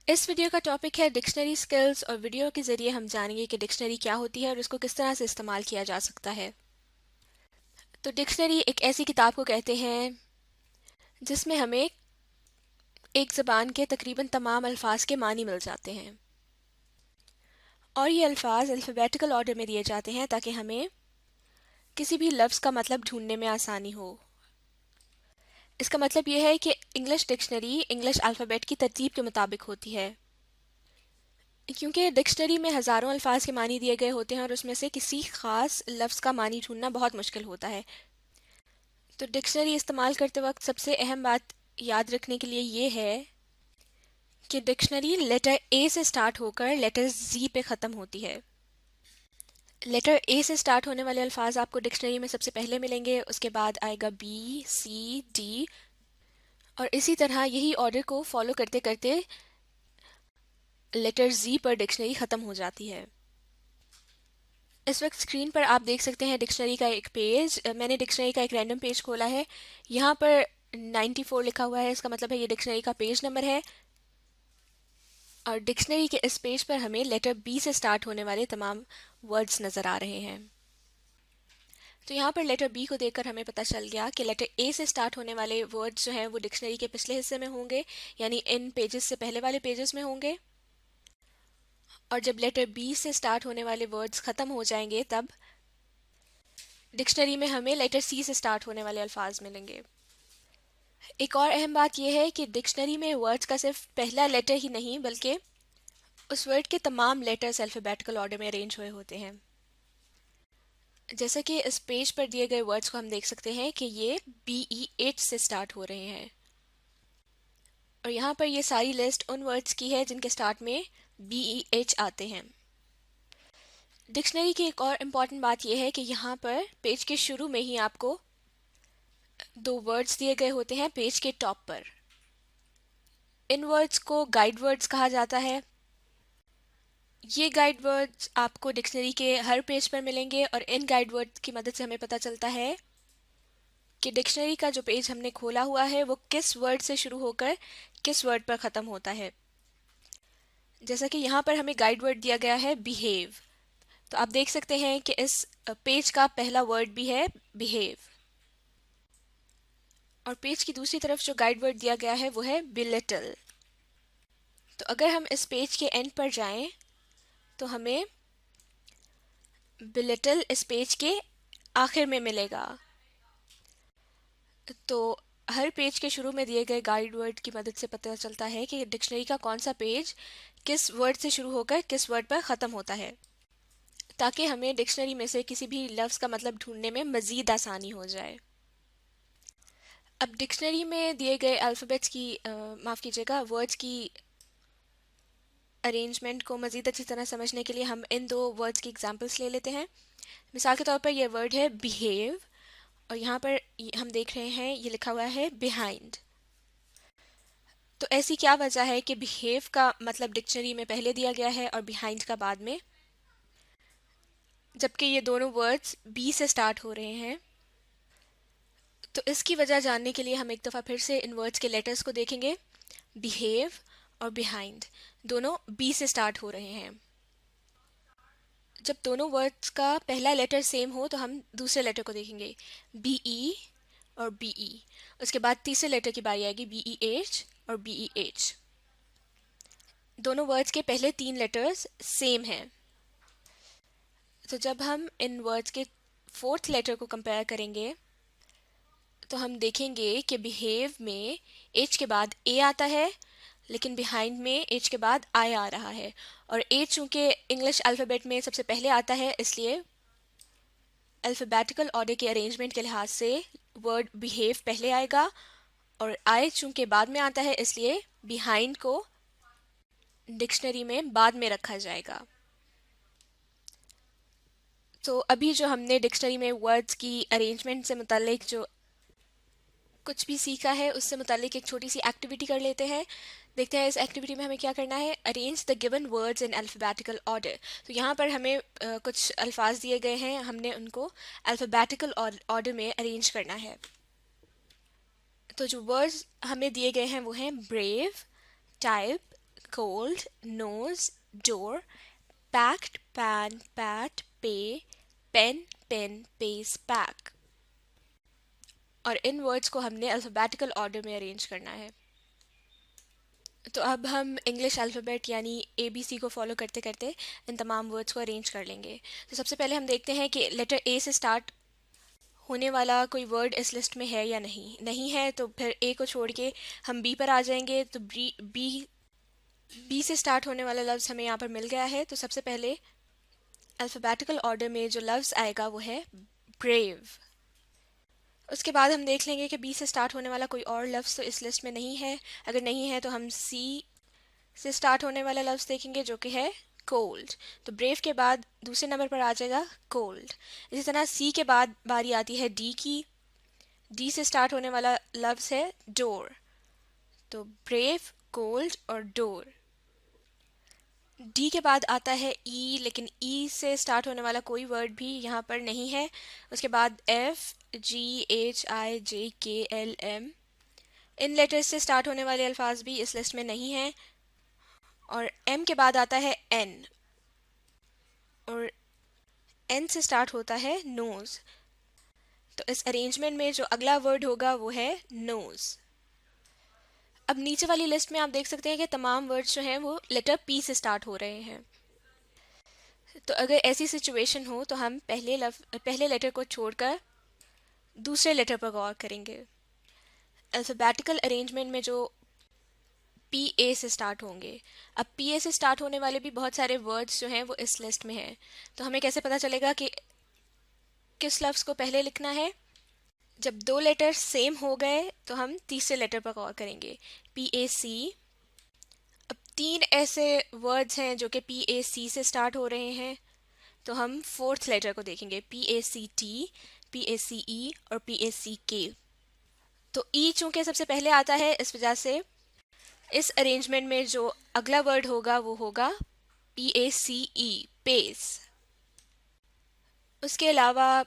इस वीडियो का टॉपिक है डिक्शनरी स्किल्स और वीडियो के ज़रिए हम जानेंगे कि डिक्शनरी क्या होती है और उसको किस तरह से इस्तेमाल किया जा सकता है। तो डिक्शनरी एक ऐसी किताब को कहते हैं जिसमें हमें एक ज़बान के तकरीबन तमाम अल्फाज के मानी मिल जाते हैं और ये अल्फाज अल्फ़ाबेटिकल ऑर्डर में दिए जाते हैं ताकि हमें किसी भी लफ्ज़ का मतलब ढूंढने में आसानी हो। इसका मतलब ये है कि इंग्लिश डिक्शनरी इंग्लिश अल्फ़ाबेट की तरतीब के मुताबिक होती है, क्योंकि डिक्शनरी में हज़ारों अल्फाज के मानी दिए गए होते हैं और उसमें से किसी ख़ास लफ्ज़ का मानी ढूंढना बहुत मुश्किल होता है। तो डिक्शनरी इस्तेमाल करते वक्त सबसे अहम बात याद रखने के लिए ये है कि डिक्शनरी लेटर ए से स्टार्ट होकर लेटर जी पे ख़त्म होती है। लेटर ए से स्टार्ट होने वाले अल्फाज आपको डिक्शनरी में सबसे पहले मिलेंगे, उसके बाद आएगा बी, सी, डी और इसी तरह यही ऑर्डर को फॉलो करते करते लेटर जी पर डिक्शनरी ख़त्म हो जाती है। इस वक्त स्क्रीन पर आप देख सकते हैं डिक्शनरी का एक पेज। मैंने डिक्शनरी का एक रैंडम पेज खोला है। यहाँ पर 94 लिखा हुआ है, इसका मतलब है ये डिक्शनरी का पेज नंबर है और डिक्शनरी के इस पेज पर हमें लेटर बी से स्टार्ट होने वाले तमाम वर्ड्स नज़र आ रहे हैं। तो यहाँ पर लेटर बी को देखकर हमें पता चल गया कि लेटर ए से स्टार्ट होने वाले वर्ड्स जो हैं वो डिक्शनरी के पिछले हिस्से में होंगे, यानी इन पेजेस से पहले वाले पेजेस में होंगे, और जब लेटर बी से स्टार्ट होने वाले वर्ड्स ख़त्म हो जाएंगे तब डिक्शनरी में हमें लेटर सी से स्टार्ट होने वाले अल्फाज मिलेंगे। एक और अहम बात यह है कि डिक्शनरी में वर्ड्स का सिर्फ पहला लेटर ही नहीं बल्कि उस वर्ड के तमाम लेटर्स अल्फ़ाबेटिकल ऑर्डर में अरेंज हुए होते हैं। जैसा कि इस पेज पर दिए गए वर्ड्स को हम देख सकते हैं कि ये BEH से स्टार्ट हो रहे हैं और यहाँ पर ये सारी लिस्ट उन वर्ड्स की है जिनके स्टार्ट में BEH आते हैं। डिक्शनरी की एक और इम्पॉर्टेंट बात यह है कि यहाँ पर पेज के शुरू में ही आपको दो वर्ड्स दिए गए होते हैं पेज के टॉप पर। इन वर्ड्स को गाइड वर्ड्स कहा जाता है। ये गाइड वर्ड्स आपको डिक्शनरी के हर पेज पर मिलेंगे और इन गाइड वर्ड्स की मदद से हमें पता चलता है कि डिक्शनरी का जो पेज हमने खोला हुआ है वो किस वर्ड से शुरू होकर किस वर्ड पर ख़त्म होता है। जैसा कि यहाँ पर हमें गाइड वर्ड दिया गया है बिहेव, तो आप देख सकते हैं कि इस पेज का पहला वर्ड भी है बिहेव और पेज की दूसरी तरफ जो गाइड वर्ड दिया गया है वो है बिलिटल। तो अगर हम इस पेज के एंड पर जाएं तो हमें बिलिटल इस पेज के आखिर में मिलेगा। तो हर पेज के शुरू में दिए गए गाइड वर्ड की मदद से पता चलता है कि डिक्शनरी का कौन सा पेज किस वर्ड से शुरू होकर किस वर्ड पर ख़त्म होता है, ताकि हमें डिक्शनरी में से किसी भी लफ्ज़ का मतलब ढूंढने में मज़ीद आसानी हो जाए। अब डिक्शनरी में दिए गए अल्फ़ाबेट्स की माफ़ कीजिएगा वर्ड्स की अरेंजमेंट को मज़ीद अच्छी तरह समझने के लिए हम इन दो वर्ड्स की एग्जांपल्स ले लेते हैं। मिसाल के तौर पर यह वर्ड है बिहेव और यहाँ पर हम देख रहे हैं ये लिखा हुआ है बिहाइंड। तो ऐसी क्या वजह है कि बिहेव का मतलब डिक्शनरी में पहले दिया गया है और बिहाइंड का बाद में, जबकि ये दोनों वर्ड्स बी से स्टार्ट हो रहे हैं। तो इसकी वजह जानने के लिए हम एक दफ़ा फिर से इन वर्ड्स के लेटर्स को देखेंगे। बिहेव और बिहाइंड दोनों बी से स्टार्ट हो रहे हैं। जब दोनों वर्ड्स का पहला लेटर सेम हो तो हम दूसरे लेटर को देखेंगे, BE और BE। उसके बाद तीसरे लेटर की बारी आएगी BEH और BEH। दोनों वर्ड्स के पहले तीन लेटर्स सेम हैं। तो जब हम इन वर्ड्स के फोर्थ लेटर को कंपेयर करेंगे तो हम देखेंगे कि बिहेव में H के बाद A आता है, लेकिन बिहाइंड में H के बाद I आ रहा है और H चूँकि इंग्लिश अल्फ़ाबेट में सबसे पहले आता है इसलिए अल्फ़ाबेटिकल ऑर्डर के अरेंजमेंट के लिहाज से वर्ड बिहेव पहले आएगा और I चूँकि बाद में आता है इसलिए बिहाइंड को डिक्शनरी में बाद में रखा जाएगा। तो अभी जो हमने डिक्शनरी में वर्ड्स की अरेंजमेंट से मुतालिक जो कुछ भी सीखा है उससे मुतालिक एक छोटी सी एक्टिविटी कर लेते हैं। देखते हैं इस एक्टिविटी में हमें क्या करना है। Arrange the given words in alphabetical order. तो यहाँ पर हमें कुछ अल्फाज दिए गए हैं, हमने उनको अल्फ़ाबेटिकल ऑर्डर में अरेंज करना है। तो जो वर्ड्स हमें दिए गए हैं वो हैं brave, type, cold, nose, door, packed, pan, pat, pay, pen, pen, pays, pack। और इन वर्ड्स को हमने अल्फ़ाबेटिकल ऑर्डर में अरेंज करना है। तो अब हम इंग्लिश अल्फ़ाबेट यानी ABC को फॉलो करते करते इन तमाम वर्ड्स को अरेंज कर लेंगे। तो सबसे पहले हम देखते हैं कि लेटर A से स्टार्ट होने वाला कोई वर्ड इस लिस्ट में है या नहीं। नहीं है तो फिर A को छोड़ के हम B पर आ जाएंगे। तो बी से स्टार्ट होने वाला लफ्ज़ हमें यहाँ पर मिल गया है। तो सबसे पहले अल्फ़ाबेटिकल ऑर्डर में जो लफ्ज़ आएगा वो है ब्रेव। उसके बाद हम देख लेंगे कि बी से स्टार्ट होने वाला कोई और लफ्ज़ तो इस लिस्ट में नहीं है। अगर नहीं है तो हम सी से स्टार्ट होने वाला लफ्ज़ देखेंगे जो कि है कोल्ड। तो ब्रेव के बाद दूसरे नंबर पर आ जाएगा कोल्ड। इसी तरह सी के बाद बारी आती है डी की। डी से स्टार्ट होने वाला लफ्ज़ है डोर। तो ब्रेव, कोल्ड और डोर। डी के बाद आता है ई, लेकिन ई से स्टार्ट होने वाला कोई वर्ड भी यहाँ पर नहीं है। उसके बाद एफ, जी, एच, आई, जे, के, एल, एम। इन लेटर्स से स्टार्ट होने वाले अल्फाज भी इस लिस्ट में नहीं हैं। और एम के बाद आता है एन, और एन से स्टार्ट होता है नोज। तो इस अरेंजमेंट में जो अगला वर्ड होगा वो है नोज। अब नीचे वाली लिस्ट में आप देख सकते हैं कि तमाम वर्ड्स जो हैं वो लेटर पी से स्टार्ट हो रहे हैं। तो अगर ऐसी सिचुएशन हो तो हम पहले लेटर को छोड़कर दूसरे लेटर पर गौर करेंगे। अल्फ़ाबेटिकल अरेंजमेंट में जो पी ए से स्टार्ट होंगे। अब पी ए से स्टार्ट होने वाले भी बहुत सारे वर्ड्स जो हैं वो इस लिस्ट में हैं। तो हमें कैसे पता चलेगा कि किस लफ्ज़ को पहले लिखना है? जब दो लेटर सेम हो गए तो हम तीसरे लेटर पर गौर करेंगे, पी ए सी। अब तीन ऐसे वर्ड्स हैं जो कि पी ए सी से स्टार्ट हो रहे हैं, तो हम फोर्थ लेटर को देखेंगे, P A C T, P A C E और पी ए सी के। तो ई चूंकि सबसे पहले आता है, इस वजह से इस अरेंजमेंट में जो अगला वर्ड होगा वो होगा P A C E, pace. उसके अलावा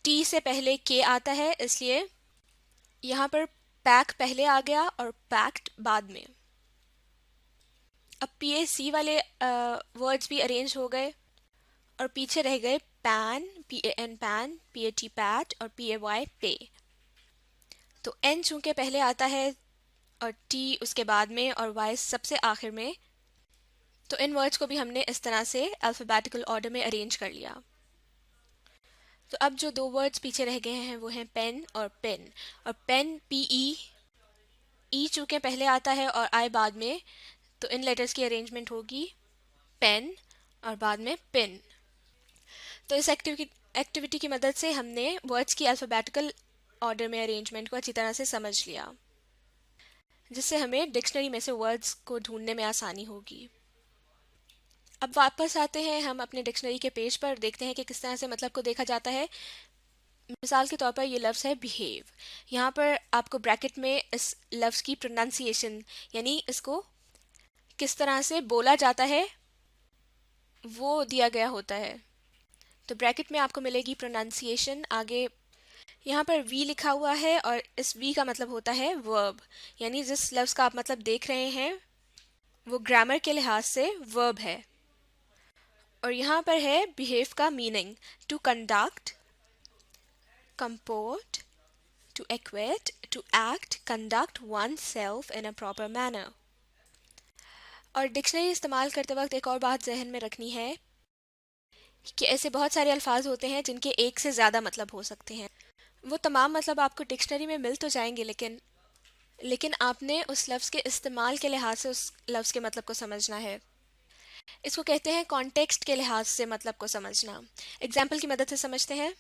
टी से पहले के आता है, इसलिए यहाँ पर पैक पहले आ गया और पैक्ड बाद में। अब पी ए सी वाले वर्ड्स भी अरेंज हो गए और पीछे रह गए pan, P A N pan, P A T pat और पी ए वाई पे। तो एन चूंकि पहले आता है और टी उसके बाद में और वाई सबसे आखिर में, तो इन वर्ड्स को भी हमने इस तरह से अल्फ़ाबेटिकल ऑर्डर में अरेंज कर लिया। तो अब जो दो वर्ड्स पीछे रह गए हैं वो हैं पेन और पेन। और पेन, पी ई चूंकि पहले आता है और आई बाद में, तो इन लेटर्स की अरेंजमेंट होगी पेन और बाद में पिन। तो इस एक्टिविटी की मदद से हमने वर्ड्स की अल्फ़ाबेटिकल ऑर्डर में अरेंजमेंट को अच्छी तरह से समझ लिया, जिससे हमें डिक्शनरी में से वर्ड्स को ढूंढने में आसानी होगी। अब वापस आते हैं हम अपने डिक्शनरी के पेज पर, देखते हैं कि किस तरह से मतलब को देखा जाता है। मिसाल के तौर पर ये लफ्ज़ है बिहेव। यहाँ पर आपको ब्रैकेट में इस लफ्ज़ की प्रोनाउंसिएशन यानी इसको किस तरह से बोला जाता है वो दिया गया होता है। तो ब्रैकेट में आपको मिलेगी प्रोनाउंसिएशन। आगे यहाँ पर वी लिखा हुआ है और इस वी का मतलब होता है वर्ब, यानी जिस लफ्ज़ का आप मतलब देख रहे हैं वो ग्रामर के लिहाज से वर्ब है। और यहाँ पर है बिहेव का meaning, to conduct, comport, to acquit, to act, conduct oneself in a proper manner. और डिक्शनरी इस्तेमाल करते वक्त एक और बात जहन में रखनी है कि ऐसे बहुत सारे अल्फाज होते हैं जिनके एक से ज़्यादा मतलब हो सकते हैं। वो तमाम मतलब आपको डिक्शनरी में मिल तो जाएंगे, लेकिन आपने उस लफ्ज़ के इस्तेमाल के लिहाज से उस लफ्ज़ के मतलब को समझना है। इसको कहते हैं कॉन्टेक्स्ट के लिहाज से मतलब को समझना। एग्जाम्पल की मदद से समझते हैं।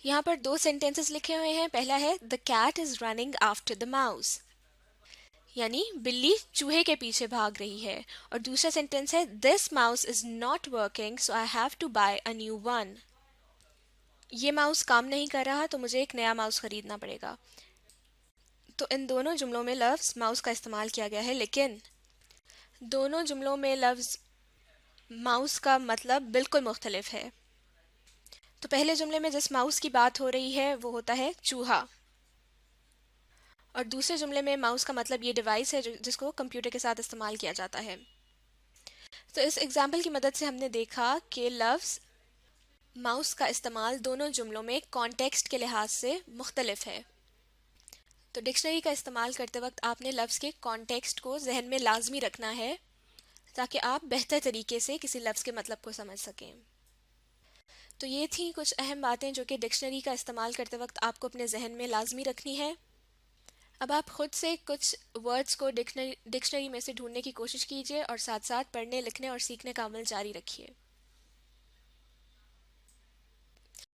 यहाँ पर दो सेंटेंसेस लिखे हुए हैं। पहला है the cat is running after the mouse, यानी बिल्ली चूहे के पीछे भाग रही है। और दूसरा सेंटेंस है this mouse is not working so I have to buy a new one, ये माउस काम नहीं कर रहा तो मुझे एक नया माउस खरीदना पड़ेगा। तो इन दोनों जुमलों में लफ्ज़ माउस का इस्तेमाल किया गया है, लेकिन दोनों जुमलों में लफ्ज़ माउस का मतलब बिल्कुल मुख्तलिफ है। तो पहले जुमले में जिस माउस की बात हो रही है वो होता है चूहा, और दूसरे जुमले में माउस का मतलब ये डिवाइस है जिसको कंप्यूटर के साथ इस्तेमाल किया जाता है। तो इस एग्जाम्पल की मदद से हमने देखा कि लफ्ज़ माउस का इस्तेमाल दोनों जुमलों में कॉन्टेक्स्ट के लिहाज से मुख्तलिफ है। तो डिक्शनरी का इस्तेमाल करते वक्त आपने लफ्ज़ के कॉन्टेक्स्ट को जहन में लाजमी रखना है ताकि आप बेहतर तरीके से किसी लफ्ज़ के मतलब को समझ सकें। तो ये थी कुछ अहम बातें जो कि डिक्शनरी का इस्तेमाल करते वक्त आपको अपने जहन में लाजमी रखनी है। अब आप खुद से कुछ वर्ड्स को डिक्शनरी में से ढूंढने की कोशिश कीजिए और साथ साथ पढ़ने लिखने और सीखने का अमल जारी रखिए।